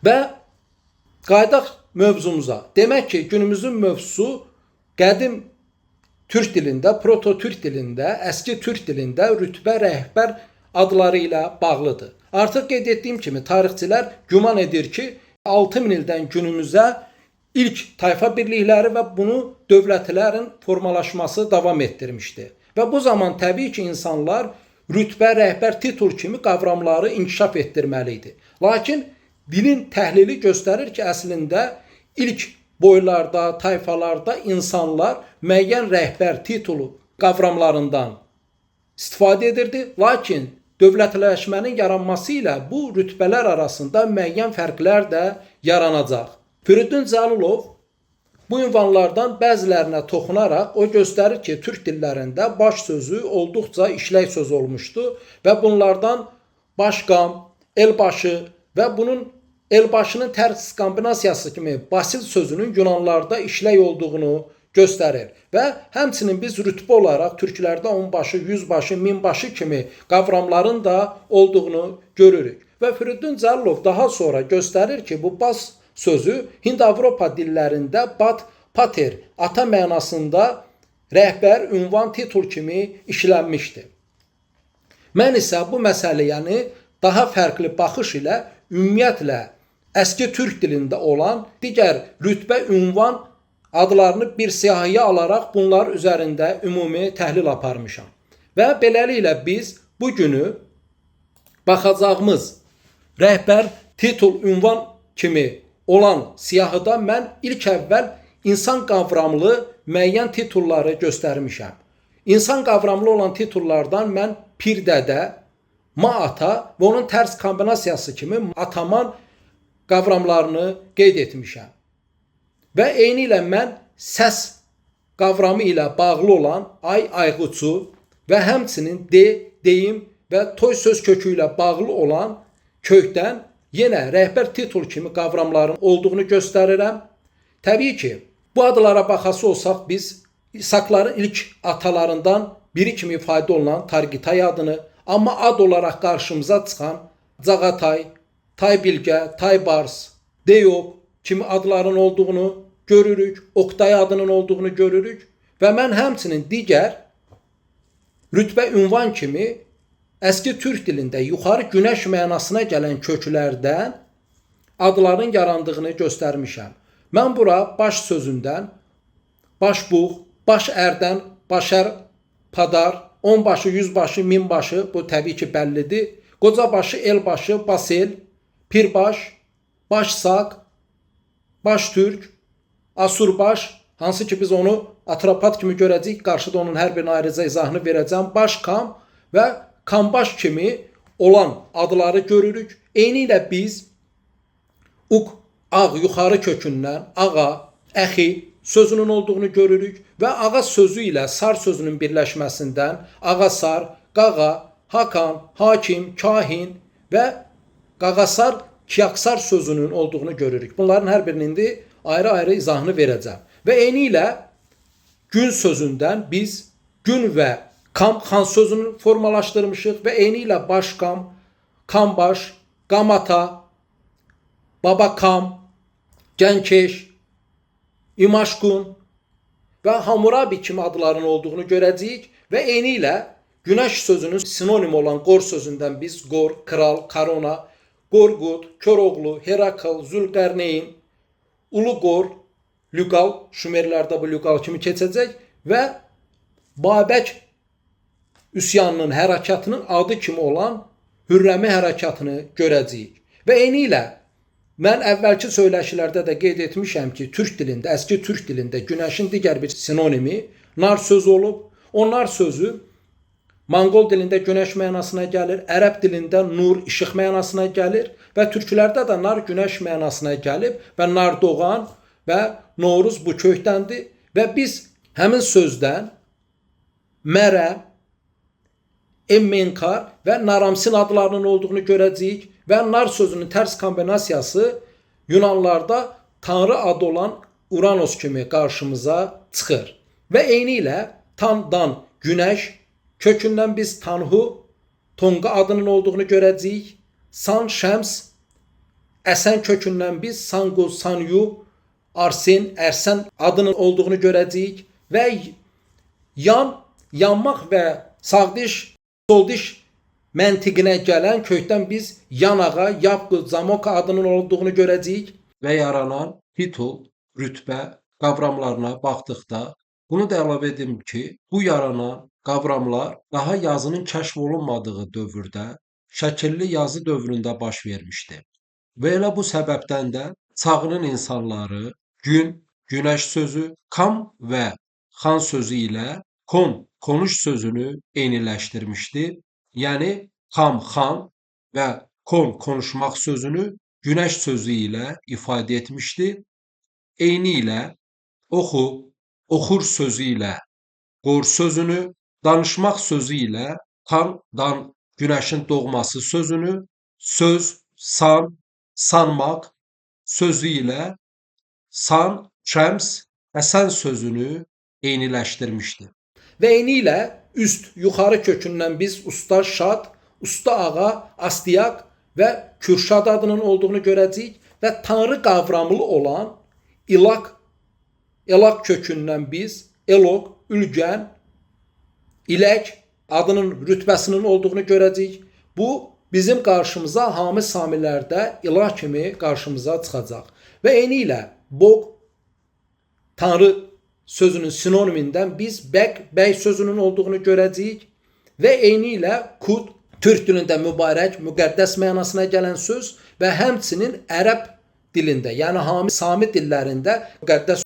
Və qaydaq mövzumuza. Demək ki, günümüzün mövzusu qədim Türk dilində, proto-Türk dilində, əski Türk dilində rütbə, rəhbər adları ilə bağlıdır. Artıq qeyd etdiyim kimi tarixçilər güman edir ki, 6000 ildən günümüzə ilk tayfa birlikləri və bunu dövlətlərin formalaşması davam etdirmişdi. Və bu zaman təbii ki, insanlar rütbə, rəhbər, titul kimi qavramları inkişaf etdirməli idi. Lakin dilin təhlili göstərir ki, əslində ilk boylarda, tayfalarda insanlar müəyyən rəhbər, titulu qavramlarından istifadə edirdi. Lakin dövlətləşmənin yaranması ilə bu rütbələr arasında müəyyən fərqlər də yaranacaq. Firidun Cəlilov bu ünvanlardan bəzilərinə toxunaraq o göstərir ki, türk dillərində baş sözü olduqca işlək söz olmuşdu və bunlardan başqam, elbaşı və bunun elbaşının tərs kombinasiyası kimi basil sözünün Yunanlarda işlək olduğunu göstərir. Və həmçinin biz rütbə olaraq türklərdə onbaşı, yüzbaşı, minbaşı kimi qavramların da olduğunu görürük. Və Firidun Cəlilov daha sonra göstərir ki, bu bas sözü Hind-Avropa dillərində bat, pater, ata mənasında rəhbər, ünvan, titul kimi işlənmişdir. Mən isə bu məsələni daha fərqli baxış ilə ümumiyyətlə əski türk dilində olan digər rütbə, ünvan adlarını bir siyahıya alaraq bunlar üzərində ümumi təhlil aparmışam. Və beləliklə biz bugünü baxacağımız rəhbər, titul, ünvan kimi olan siyahıda mən ilk əvvəl insan qavramlı müəyyən titulları göstərmişəm. İnsan qavramlı olan titullardan mən pir dədə, ma-ata və onun tərs kombinasiyası kimi ataman qavramlarını qeyd etmişəm. Və eyni ilə mən səs qavramı ilə bağlı olan ay, ayğucu və həmçinin de, deyim və toy söz kökü ilə bağlı olan kökdən yenə rəhbər, titul kimi qavramların olduğunu göstərirəm. Təbii ki, bu adlara baxası olsaq biz İsaqların ilk atalarından biri kimi ifadə olunan Tarqitay adını, amma ad olaraq qarşımıza çıxan Cağatay, Taybilgə, Taybars, Deyob kimi adların olduğunu görürük, Oktay adının olduğunu görürük və mən həmçinin digər rütbə, ünvan kimi əski türk dilində yuxarı günəş mənasına gələn köklərdən adların yarandığını göstərmişəm. Mən bura baş sözündən başbuğ, baş ərdən, başər, padar, onbaşı, yüzbaşı, minbaşı, bu təbii ki bəllidir. Qocabaşı, elbaşı, basel, pirbaş, başsaq, baştürk, asurbaş, hansı ki biz onu atropat kimi görəcəyik, qarşıda onun hər birinin ayrıca izahını verəcəm, başkam və kambaş kimi olan adları görürük. Eyni ilə biz uq, ağ yuxarı kökündən ağa, əxi sözünün olduğunu görürük və ağa sözü ilə sar sözünün birləşməsindən ağasar, qağa, hakan, hakim, kahin və qağasar, kiyaksar sözünün olduğunu görürük. Bunların hər birinin indi ayrı-ayrı izahını verəcəm. Və eyni ilə gün sözündən biz gün və kam, xan sözünü formalaşdırmışıq və eyni ilə başkam, kambaş, qamata, babakam, gənkeş, İmaşqun və Hamurabi kimi adların olduğunu görəcəyik və eyni ilə günəş sözünün sinonim olan qor sözündən biz qor, kral, karona, Qorqud, Köroğlu, Herakl, Zülqərneyn, Uluqor, Lüqal, Şumerlərdə bu Lüqal kimi keçəcək və Babək üsyanının hərəkatının adı kimi olan Hürrəmi hərəkatını görəcəyik. Və eyni ilə mən əvvəlki söyləşilərdə də qeyd etmişəm ki, türk dilində, əski türk dilində günəşin digər bir sinonimi nar sözü olub. O nar sözü Monqol dilində günəş mənasına gəlir, ərəb dilində nur, işıq mənasına gəlir və türklərdə də nar günəş mənasına gəlib və nar doğan və Novruz bu kökdəndir və biz həmin sözdən mərə, emmenkar və naramsin adlarının olduğunu görəcəyik və nar sözünün tərs kombinasiyası Yunanlarda tanrı adı olan Uranos kimi qarşımıza çıxır. Və eyni ilə tandan günəş kökündən biz Tanhu, Tonqa adının olduğunu görəcəyik. San, Şəms, Əsən kökündən biz Sango, Sanyu, Arsen, Ərsən adının olduğunu görəcəyik və yanmaq və sağ diş, sol diş məntiqinə gələn kökdən biz yanağa, yapqı, zamoka adının olduğunu görəcəyik və yaranan titul, rütbə qavramlarına baxdıqda bunu da əlavə edim ki, bu yaranan qavramlar daha yazının kəşf olunmadığı dövrdə, şəkilli yazı dövründə baş vermişdi. Və elə bu səbəbdən də çağının insanları gün, günəş sözü, kam və xan sözü ilə konuş sözünü eyniləşdirmişdi. Yəni kam, xan və konuşmaq sözünü günəş sözü ilə ifadə etmişdi. Eyni ilə oxur sözü ilə qor sözünü, danışmaq sözü ilə günəşin doğması sözünü, söz, sanmaq sözü ilə şəms, əsən sözünü eyniləşdirmişdi. Və eyni ilə üst, yuxarı kökündən biz usta şad, usta ağa, astiyaq və kürşad adının olduğunu görəcəyik və tanrı qavramlı olan elaq kökündən biz eloq, ülgən, ilək adının rütbəsinin olduğunu görəcəyik. Bu bizim qarşımıza Hami Samilərdə ilah kimi qarşımıza çıxacaq. Və eyni ilə boq, tanrı sözünün sinonimindən biz bəy sözünün olduğunu görəcəyik və eyni ilə kud, türk dilində mübarək, müqəddəs mənasına gələn söz və həmçinin ərəb dilində, yəni Hami Sami dillərində müqəddəs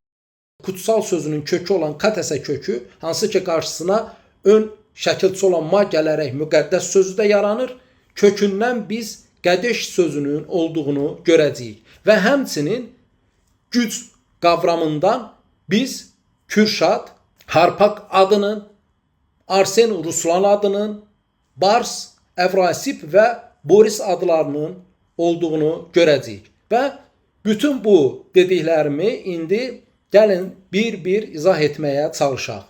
kutsal sözünün kökü olan katəsə kökü, hansı ki qarşısına ön şəkilçi olan ma gələrək müqəddəs sözü də yaranır. Kökündən biz qədeş sözünün olduğunu görəcəyik və həmçinin güc qavramından biz Kürşad, Harpak adının, Arsen, Ruslan adının, Bars, Əvrasib və Boris adlarının olduğunu görəcəyik. Və bütün bu dediklərimi indi gəlin bir-bir izah etməyə çalışaq.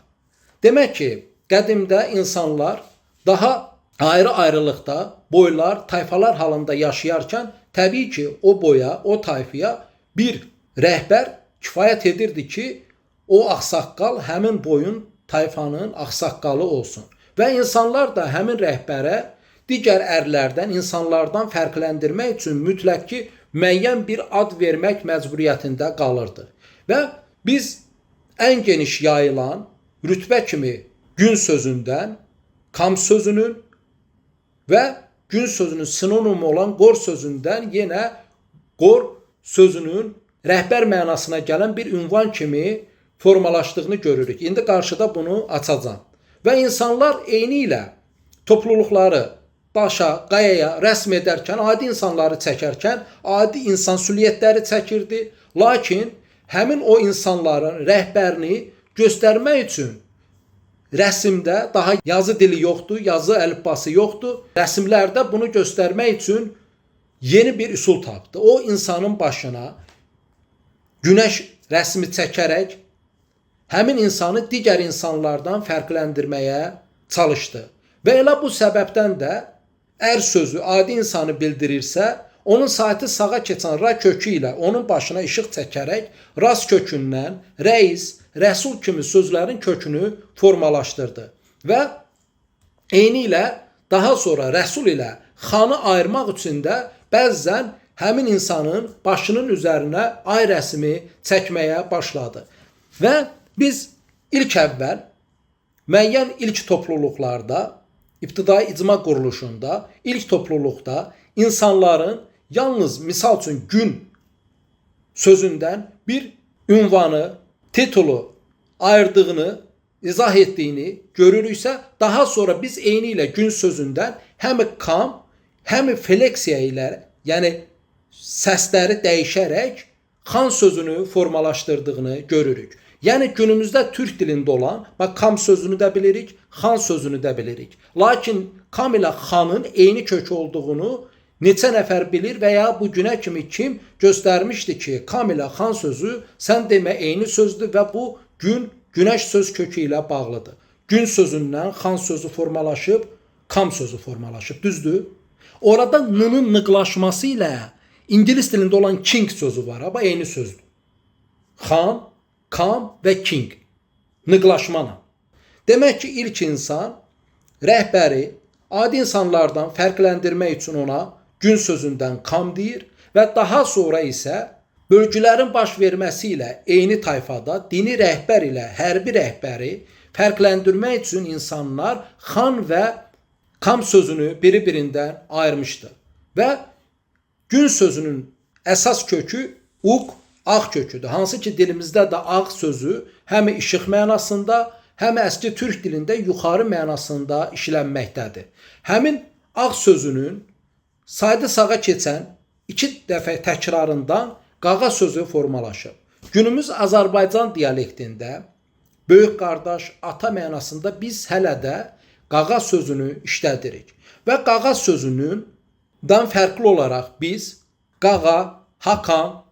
Demək ki, qədimdə insanlar daha ayrı-ayrılıqda boylar, tayfalar halında yaşayarkən təbii ki, o boya, o tayfaya bir rəhbər kifayət edirdi ki, o ağsaqqal həmin boyun, tayfanın ağsaqqalı olsun. Və insanlar da həmin rəhbərə digər ərlərdən, insanlardan fərqləndirmək üçün mütləq ki, müəyyən bir ad vermək məcburiyyətində qalırdı. Və biz ən geniş yayılan rütbə kimi gün sözündən, kam sözünün və gün sözünün sinonimu olan qor sözündən yenə qor sözünün rəhbər mənasına gələn bir ünvan kimi formalaşdığını görürük. İndi qarşıda bunu açacağam. Və insanlar eyni ilə topluluqları daşa, qayaya rəsm edərkən, adi insanları çəkərkən, adi insan süliyyətləri çəkirdi. Lakin həmin o insanların rəhbərini göstərmək üçün rəsmdə daha yazı dili yoxdur, yazı əlifbası yoxdur. Rəsmlərdə bunu göstərmək üçün yeni bir üsul tapdı. O insanın başına günəş rəsmi çəkərək həmin insanı digər insanlardan fərqləndirməyə çalışdı. Və elə bu səbəbdən də ər sözü adi insanı bildirirsə, onun saati sağa keçən ra kökü ilə onun başına işıq çəkərək ras kökündən rəis, rəsul kimi sözlərin kökünü formalaşdırdı. Və eyni ilə daha sonra rəsul ilə xanı ayırmaq üçün də bəzən həmin insanın başının üzərinə ay rəsmi çəkməyə başladı. Və biz ilk əvvəl müəyyən ilk topluluqlarda, ibtidai icma quruluşunda, ilk topluluqda insanların yalnız misal üçün gün sözündən bir ünvanı, titulu ayırdığını, izah etdiyini görürüksə, daha sonra biz eyni ilə gün sözündən həm kam, həm fleksiya ilə, yəni səsləri dəyişərək xan sözünü formalaşdırdığını görürük. Yəni günümüzdə türk dilində olan, bax kam sözünü də bilirik, xan sözünü də bilirik. Lakin kam ilə xanın eyni kök olduğunu neçə nəfər bilir və ya bu günə kimi kim göstərmişdi ki, kam ilə xan sözü sən demə eyni sözdür və bu gün, günəş söz kökü ilə bağlıdır. Gün sözündən xan sözü formalaşıb, kam sözü formalaşıb, düzdür? Orada n-nın nıqlaşması ilə İngilis dilində olan king sözü var, amma eyni sözdür. Xan, kam və king. Nıqlaşmanla. Demək ki, ilk insan rəhbəri adi insanlardan fərqləndirmək üçün ona gün sözündən kam deyir və daha sonra isə bölgülərin baş verməsi ilə eyni tayfada dini rəhbər ilə hərbi rəhbəri fərqləndirmək üçün insanlar xan və kam sözünü biri-birindən ayırmışdır. Və gün sözünün əsas kökü uq, ağ köküdür. Hansı ki dilimizdə də ağ sözü həm işıq mənasında, həm əski türk dilində yuxarı mənasında işlənməkdədir. Həmin ağ sözünün sayda sağa keçən 2 dəfə təkrarından qağa sözü formalaşıb. Günümüz Azərbaycan dialektində böyük qardaş, ata mənasında biz hələ də qağa sözünü işlədirik. Və qağa sözünündən fərqli olaraq biz qağa, hakan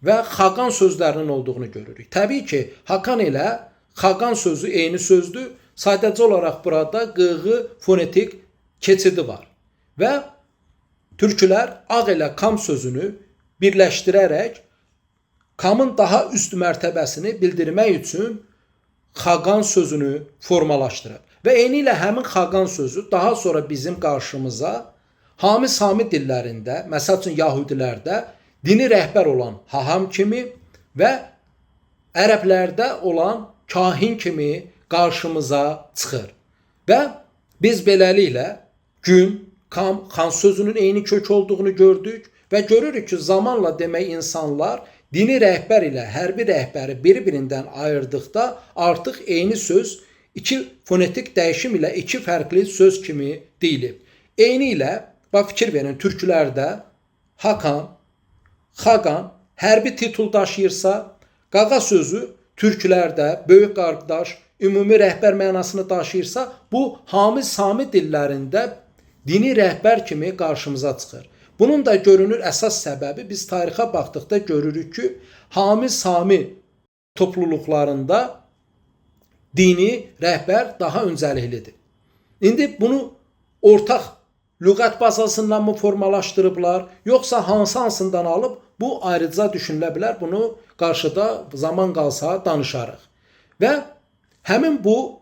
və xaqan sözlərinin olduğunu görürük. Təbii ki, hakan ilə xaqan sözü eyni sözdür. Sadəcə olaraq burada qığı fonetik keçidi var. Və türkülər ağ ilə kam sözünü birləşdirərək kamın daha üst mərtəbəsini bildirmək üçün xaqan sözünü formalaşdırıb. Və eyni ilə həmin xaqan sözü daha sonra bizim qarşımıza Hami-Sami dillərində, məsəl üçün Yahudilərdə dini rəhbər olan haham kimi və ərəblərdə olan kahin kimi qarşımıza çıxır. Və biz beləliklə gün, kam, xan sözünün eyni kök olduğunu gördük və görürük ki, zamanla demək insanlar dini rəhbər ilə hərbi rəhbəri bir-birindən ayırdıqda artıq eyni söz 2 fonetik dəyişim ilə 2 fərqli söz kimi deyilib. Eyni ilə fikir verin, türkülərdə hakan, xaqan hərbi titul daşıyırsa, qağa sözü türkülərdə böyük qardaş, ümumi rəhbər mənasını daşıyırsa, bu Hami-Sami dillərində dini rəhbər kimi qarşımıza çıxır. Bunun da görünür əsas səbəbi biz tarixə baxdıqda görürük ki, Hami-Sami topluluqlarında dini rəhbər daha öncəliklidir. İndi bunu ortaq lüğət bazasından mı formalaşdırıblar, yoxsa hansından alıb, bu ayrıca düşünülə bilər. Bunu qarşıda zaman qalsa danışarıq. Və həmin bu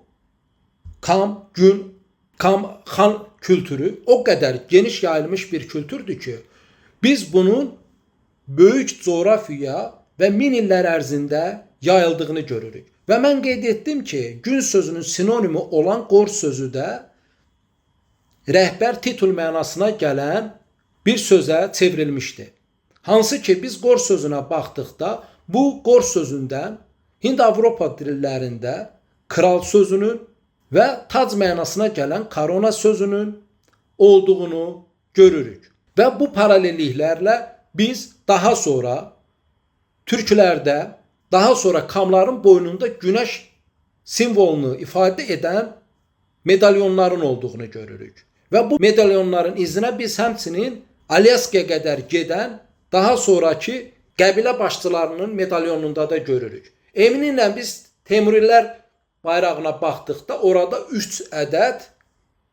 kam, gün, kam, xan kültürü o qədər geniş yayılmış bir kültürdür ki, biz bunun böyük coğrafiyaya və min illər ərzində yayıldığını görürük. Və mən qeyd etdim ki, gün sözünün sinonimi olan qor sözü də rəhbər titul mənasına gələn bir sözə çevrilmişdir. Hansı ki biz qor sözünə baxdıqda bu qor sözündən Hind-Avropa dillərində kral sözünün və tac mənasına gələn korona sözünün olduğunu görürük. Və bu paralelliklərlə biz daha sonra türkülərdə, daha sonra kamların boynunda günəş simvolunu ifadə edən medalyonların olduğunu görürük. Və bu medalyonların izinə biz həmçinin Alyaskaya qədər gedən daha sonraki qəbilə başçılarının medalyonunda da görürük. Eminlə biz Teymurilər bayrağına baxdıqda orada 3 ədəd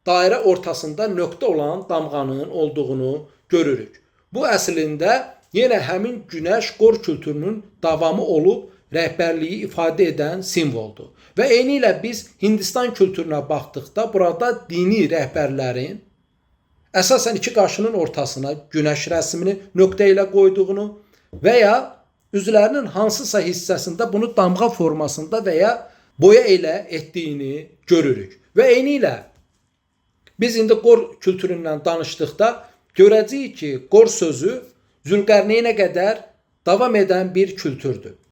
dairə ortasında nöqtə olan damğanın olduğunu görürük. Bu əslində yenə həmin günəş qor kültürünün davamı olub rəhbərliyi ifadə edən simvoldur. Və eyni ilə biz Hindistan kültürünə baxdıqda burada dini rəhbərlərin əsasən 2 qaşının ortasına günəş rəsmini nöqtə ilə qoyduğunu və ya üzlərinin hansısa hissəsində bunu damğa formasında və ya boya ilə etdiyini görürük. Və eyni ilə biz indi qor kültüründən danışdıqda görəcəyik ki, qor sözü Zülqərneynə qədər davam edən bir kültürdür.